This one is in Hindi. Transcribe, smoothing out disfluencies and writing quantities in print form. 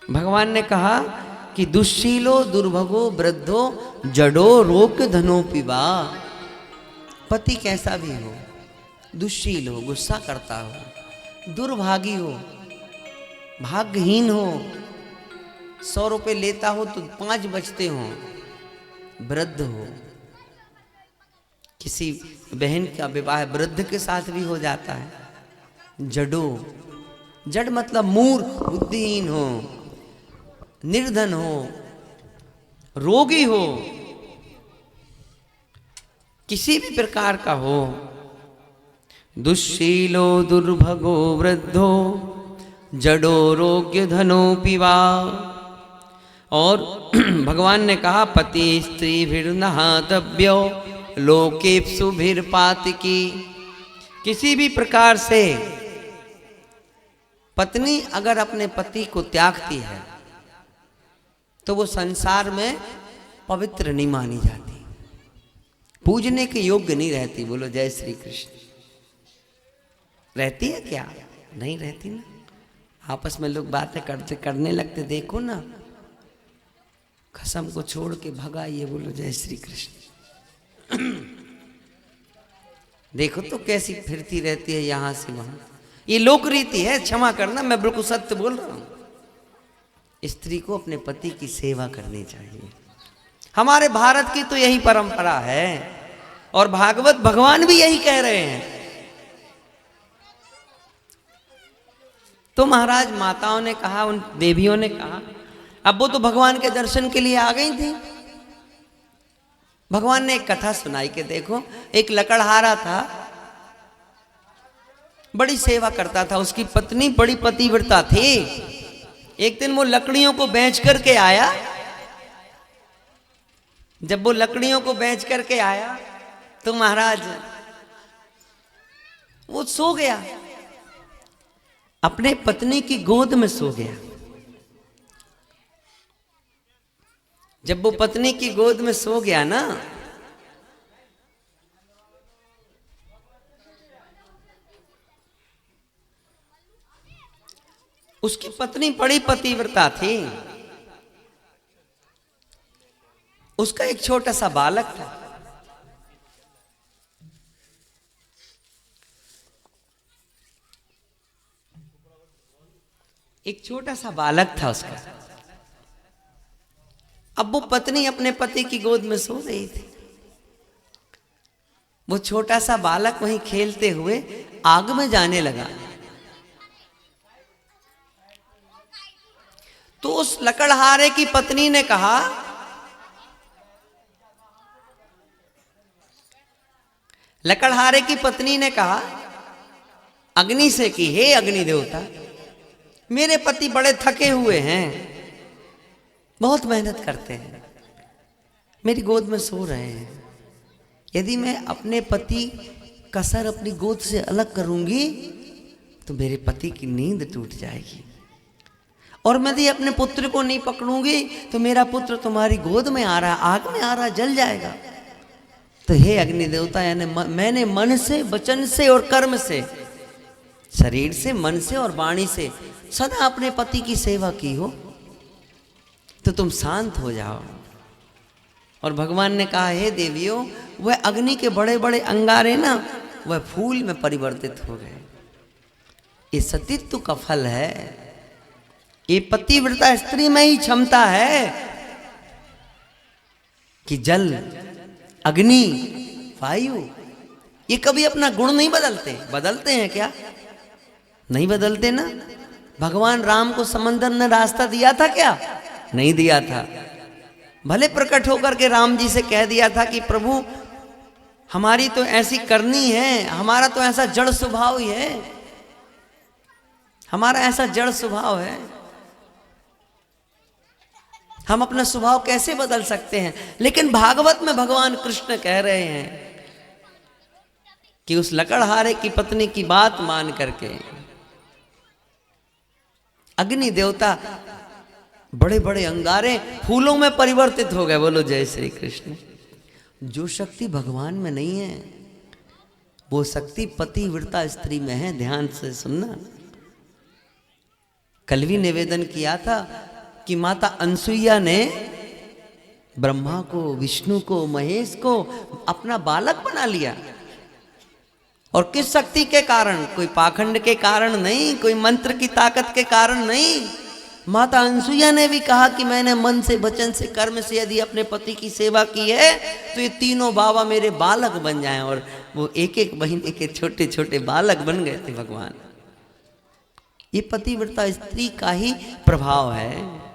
भगवान ने कहा कि दुश्शीलो दुर्भगो वृद्धो जडो रोग धनो पिबा। पति कैसा भी हो, दुश्शील हो, गुस्सा करता हो, दुर्भागी हो, भाग्यहीन हो, 100 रुपये लेता हो तो 5 बचते हो, वृद्ध हो, किसी बहन का विवाह वृद्ध के साथ भी हो जाता है, जडो, जड़ मतलब मूर्ख, बुद्धिहीन हो, निर्धन हो, रोगी हो, किसी भी प्रकार का हो, दुश्शीलो दुर्भगो वृद्धो जडो रोग्य धनो पिवा। और भगवान ने कहा पति स्त्री भीर नहातव्यो लोकेप्सु भीर पातिकी। किसी भी प्रकार से पत्नी अगर अपने पति को त्यागती है तो वो संसार में पवित्र नहीं मानी जाती, पूजने के योग्य नहीं रहती। बोलो जय श्री कृष्ण। रहती है क्या? नहीं रहती ना। आपस में लोग बातें करने लगते, देखो ना, कसम को छोड़ के भगाइए। बोलो जय श्री कृष्ण। देखो तो कैसी फिरती रहती है यहां से वहां। ये लोक रीति है, क्षमा करना, मैं बिल्कुल सत्य बोल रहा हूं। स्त्री को अपने पति की सेवा करनी चाहिए। हमारे भारत की तो यही परंपरा है और भागवत भगवान भी यही कह रहे हैं। तो महाराज माताओं ने कहा, उन देवियों ने कहा, अब वो तो भगवान के दर्शन के लिए आ गई थी। भगवान ने एक कथा सुनाई कि देखो, एक लकड़हारा था, बड़ी सेवा करता था, उसकी पत्नी बड़ी पतिव्रता थी। एक दिन वो लकड़ियों को बेच करके आया। जब वो लकड़ियों को बेच करके आया तो महाराज वो सो गया, अपने पत्नी की गोद में सो गया। जब वो पत्नी की गोद में सो गया ना, उसकी पत्नी बड़ी पतिव्रता थी। उसका एक छोटा सा बालक था। एक छोटा सा बालक था उसका। अब वो पत्नी अपने पति की गोद में सो रही थी। वो छोटा सा बालक वहीं खेलते हुए आग में जाने लगा। तो उस लकड़हारे की पत्नी ने कहा, लकड़हारे की पत्नी ने कहा अग्नि से कि हे अग्नि देवता, मेरे पति बड़े थके हुए हैं, बहुत मेहनत करते हैं, मेरी गोद में सो रहे हैं। यदि मैं अपने पति का सर अपनी गोद से अलग करूंगी तो मेरे पति की नींद टूट जाएगी, और मैं यदि अपने पुत्र को नहीं पकड़ूंगी तो मेरा पुत्र तुम्हारी गोद में आ रहा, आग में आ रहा, जल जाएगा। तो हे अग्नि देवता, यानी मैंने मन से, वचन से और कर्म से, शरीर से, मन से और वाणी से सदा अपने पति की सेवा की हो, तो तुम शांत हो जाओ। और भगवान ने कहा, हे देवियों, वह अग्नि के बड़े बड़े अंगारे ना, वह फूल में परिवर्तित हो गए। ये सतीत्व का फल है। ये पतिव्रता स्त्री में ही क्षमता है कि जल, अग्नि, वायु, ये कभी अपना गुण नहीं बदलते। बदलते हैं क्या? नहीं बदलते ना। भगवान राम को समंदर ने रास्ता दिया था क्या? नहीं दिया था। भले प्रकट होकर के राम जी से कह दिया था कि प्रभु हमारी तो ऐसी करनी है, हमारा तो ऐसा जड़ स्वभाव ही है, हमारा ऐसा जड़ स्वभाव है, हम अपना स्वभाव कैसे बदल सकते हैं। लेकिन भागवत में भगवान कृष्ण कह रहे हैं कि उस लकड़हारे की पत्नी की बात मान करके अग्नि देवता बड़े बड़े अंगारे फूलों में परिवर्तित हो गए। बोलो जय श्री कृष्ण। जो शक्ति भगवान में नहीं है वो शक्ति पतिव्रता स्त्री में है। ध्यान से सुनना। कल भी निवेदन किया था कि माता अनसुईया ने ब्रह्मा को, विष्णु को, महेश को अपना बालक बना लिया। और किस शक्ति के कारण? कोई पाखंड के कारण नहीं, कोई मंत्र की ताकत के कारण नहीं। माता अनसुईया ने भी कहा कि मैंने मन से, वचन से, कर्म से यदि अपने पति की सेवा की है तो ये तीनों बाबा मेरे बालक बन जाएं। और वो एक एक महीने के छोटे छोटे बालक बन गए थे भगवान। ये पतिव्रता स्त्री का ही प्रभाव है।